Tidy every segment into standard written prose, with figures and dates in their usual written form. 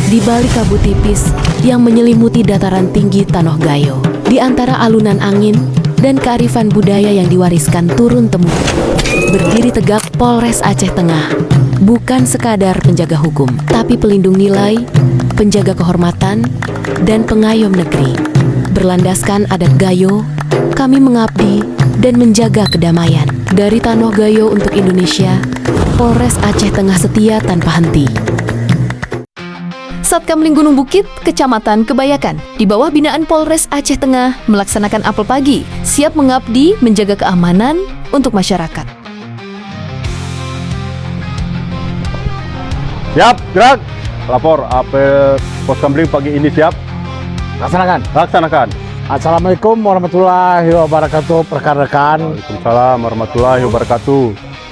di balik kabut tipis yang menyelimuti dataran tinggi Tanoh Gayo. Di antara alunan angin dan kearifan budaya yang diwariskan turun-temurun, berdiri tegak Polres Aceh Tengah. Bukan sekadar penjaga hukum, tapi pelindung nilai, penjaga kehormatan, dan pengayom negeri. Berlandaskan adat Gayo, kami mengabdi dan menjaga kedamaian. Dari Tanoh Gayo untuk Indonesia, Polres Aceh Tengah setia tanpa henti. Satkamling Gunung Bukit, Kecamatan Kebayakan, di bawah binaan Polres Aceh Tengah, melaksanakan apel pagi, siap mengabdi menjaga keamanan untuk masyarakat. Siap, gerak. Lapor, apel Poskamling pagi ini siap. Laksanakan. Assalamualaikum warahmatullahi wabarakatuh, rekan-rekan. Waalaikumsalam warahmatullahi wabarakatuh.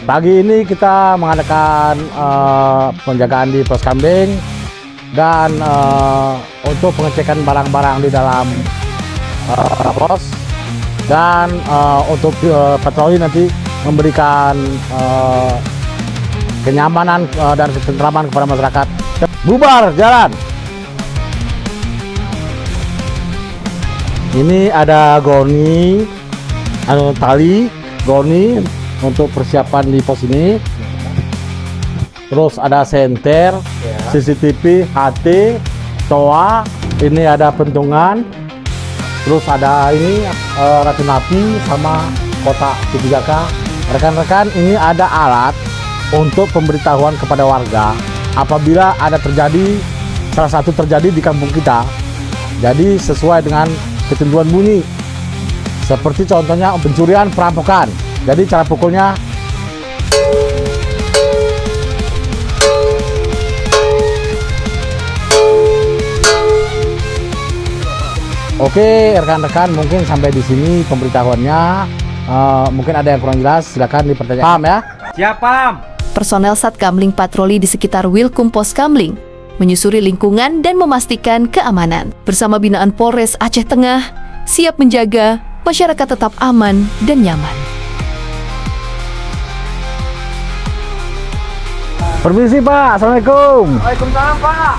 Pagi ini kita mengadakan penjagaan di Poskamling dan untuk pengecekan barang-barang di dalam pos, dan untuk patroli nanti memberikan kenyamanan dan ketentraman kepada masyarakat. Bubar jalan. Ini ada goni, tali goni untuk persiapan di pos ini. Terus ada senter, CCTV, HT, toa. Ini ada pentungan. Terus ada ini racun api sama kotak P3K. Rekan-rekan, ini ada alat untuk pemberitahuan kepada warga apabila ada salah satu terjadi di kampung kita. Jadi sesuai dengan ketentuan bunyi, seperti contohnya pencurian, perampokan. Jadi cara pukulnya oke. Rekan-rekan, mungkin sampai di sini pemberitahuannya. Mungkin ada yang kurang jelas, silakan dipertanyakan. Paham ya? Siap, paham. Personel Satkamling patroli di sekitar Wilkum Poskamling, menyusuri lingkungan dan memastikan keamanan. Bersama binaan Polres Aceh Tengah, siap menjaga masyarakat tetap aman dan nyaman. Permisi Pak, Assalamualaikum. Waalaikumsalam, Pak.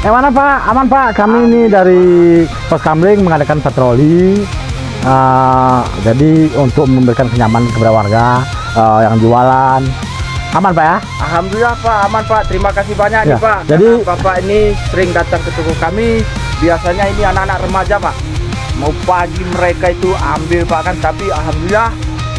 Mana Pak? Aman Pak, kami ini dari Poskamling mengadakan patroli. Jadi untuk memberikan kenyamanan kepada warga yang jualan. Aman Pak ya? Alhamdulillah Pak, aman Pak. Terima kasih banyak Ya, nih Pak. jadi karena Bapak ini sering datang ke toko kami. Biasanya ini anak-anak remaja Pak. Mau pagi mereka itu ambil Pak kan. Tapi Alhamdulillah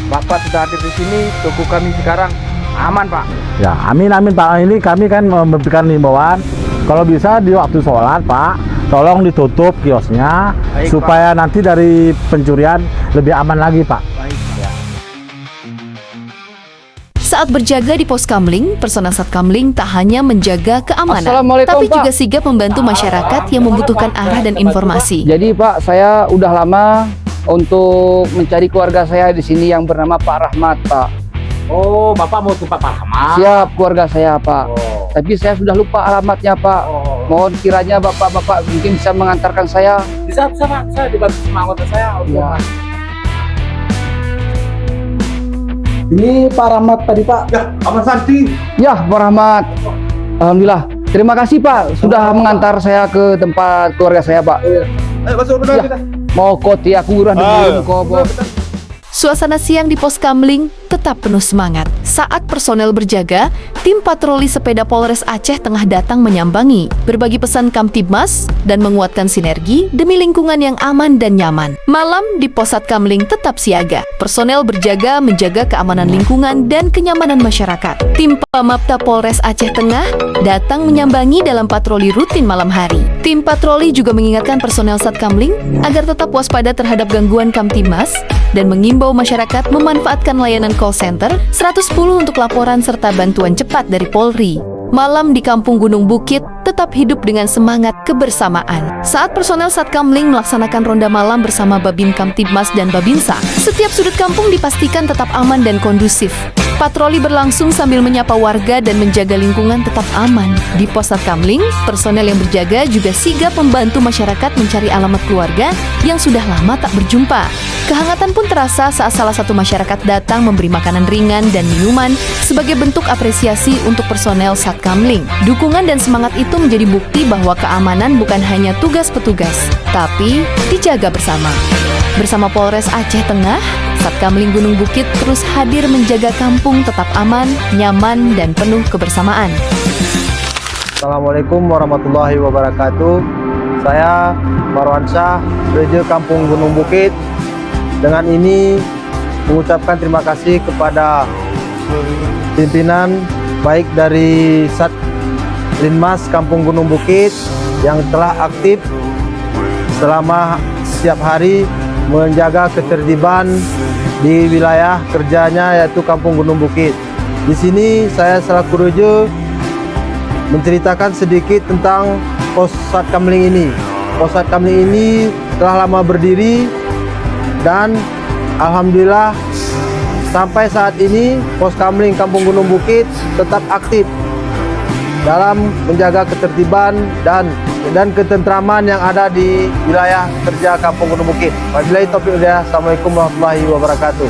Bapak sudah hadir di sini. Toko kami sekarang aman Pak. Ya, amin Pak. Ini kami kan memberikan himbauan, kalau bisa di waktu sholat Pak, tolong ditutup kiosnya. Baik, supaya nanti dari pencurian lebih aman lagi Pak. Baik. Saat berjaga di Poskamling, personel Satkamling tak hanya menjaga keamanan, Assalamualaikum, tapi Pak. juga sigap membantu masyarakat yang membutuhkan arah dan informasi. Jadi Pak, saya udah lama untuk mencari keluarga saya di sini yang bernama Pak Rahmat, Pak. Oh, Bapak mau tempat Pak Rahmat? Siap keluarga saya, Pak. Tapi saya sudah lupa alamatnya, Pak. Mohon kiranya Bapak mungkin bisa mengantarkan saya. Bisa Pak, saya dibantu sama anggota saya. Ya. Ini Pak Rahmat tadi Pak. Ya, Aman Santi. Ya, Pak Rahmat. Alhamdulillah. Terima kasih Pak sudah mengantar saya ke tempat keluarga saya, Pak. Ayo masuk benar kita. Mau koti aku urah dulu kok. Suasana siang di Poskamling tetap penuh semangat. Saat personel berjaga, tim patroli sepeda Polres Aceh Tengah datang menyambangi, berbagi pesan Kamtibmas, dan menguatkan sinergi demi lingkungan yang aman dan nyaman. Malam di Pos Satkamling tetap siaga. Personel berjaga menjaga keamanan lingkungan dan kenyamanan masyarakat. Tim Pamapta Polres Aceh Tengah datang menyambangi dalam patroli rutin malam hari. Tim patroli juga mengingatkan personel Satkamling agar tetap waspada terhadap gangguan Kamtibmas dan mengimbau masyarakat memanfaatkan layanan call center 110 untuk laporan serta bantuan cepat dari Polri. Malam di Kampung Gunung Bukit tetap hidup dengan semangat kebersamaan. Saat personel Satkamling melaksanakan ronda malam bersama Babin Kamtibmas dan Babinsa, setiap sudut kampung dipastikan tetap aman dan kondusif. Patroli berlangsung sambil menyapa warga dan menjaga lingkungan tetap aman. Di pos Satkamling, personel yang berjaga juga sigap membantu masyarakat mencari alamat keluarga yang sudah lama tak berjumpa. Kehangatan pun terasa saat salah satu masyarakat datang memberi makanan ringan dan minuman sebagai bentuk apresiasi untuk personel Satkamling. Dukungan dan semangat itu menjadi bukti bahwa keamanan bukan hanya tugas petugas, tapi dijaga bersama. Bersama Polres Aceh Tengah, Satkamling Gunung Bukit terus hadir menjaga kampung tetap aman, nyaman, dan penuh kebersamaan. Assalamualaikum warahmatullahi wabarakatuh. Saya Marwan Syah, Raja Kampung Gunung Bukit. Dengan ini mengucapkan terima kasih kepada pimpinan baik dari Satlinmas Kampung Gunung Bukit yang telah aktif selama setiap hari menjaga ketertiban di wilayah kerjanya yaitu Kampung Gunung Bukit. Di sini saya selaku Raja menceritakan sedikit tentang pos Satkamling ini. Pos Satkamling ini telah lama berdiri dan alhamdulillah sampai saat ini pos Kamling Kampung Gunung Bukit tetap aktif dalam menjaga ketertiban dan ketentraman yang ada di wilayah kerja Kampung Gunung Bukit. Wabillahi taufiq wal hidayah. Assalamualaikum warahmatullahi wabarakatuh.